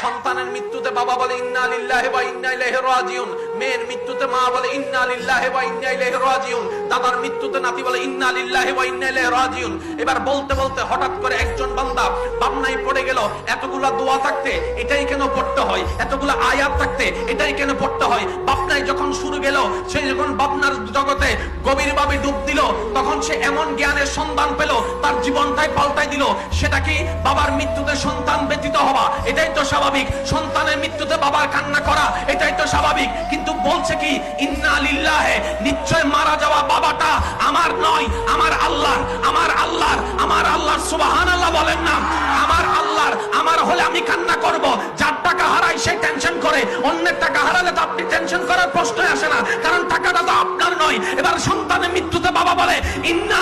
সন্তানের মৃত্যুতে বাবা বলে ইন্না লিল্লাহি ওয়া ইন্না ইলাইহি রাজিউন, মেয়ের মৃত্যুতে মা বলে ইন্না লিল্লাহি ওয়া ইন্না ইলাইহি রাজিউন, দাদার মৃত্যুতে নাতি বলে ইন্না লিল্লাহি ওয়া ইন্না ইলাইহি রাজিউন। এবার বলতে বলতে হঠাৎ করে একজন বান্দা ভাবনায় পড়ে গেল, এতগুলা দোয়া থাকতে এটাই কেন পড়তে হয়, এতগুলা আয়াত থাকতে এটাই কেন পড়তে হয়। ভাবনায় যখন শুরু গেল, সে যখন ভাবনার জগতে গভীরভাবে ডুব দিল, তখন সে এমন জ্ঞানের সন্ধান পেল, তার জীবনটাই পাল্টাই দিল। সেটা কি? বাবার মৃত্যুতে সন্তান ব্যতীত হওয়া, এটাই তো স্বাভাবিক। সন্তানের মৃত্যুতে বাবার কান্না করা, এটাই তো স্বাভাবিক। কিন্তু বলছে কি ইন্না লিল্লাহি, নিশ্চয় মারা যাওয়া বাবাটা আমার নয়, আমার আল্লাহর, আমার আল্লাহর, আমার আল্লাহর। সুবহানাল্লাহ বলেন না? আমার আল্লাহর, আমার হলে আমি কান্না করব। যার টাকা হারাই সে টেনশন করে, অন্যের টাকা হারালে তো আপনি টেনশন করার প্রশ্নই আসে না, কারণ টাকাটা তো আপনার নয়। এবার সন্তানের মৃত্যুতে বাবা বলে ইন্না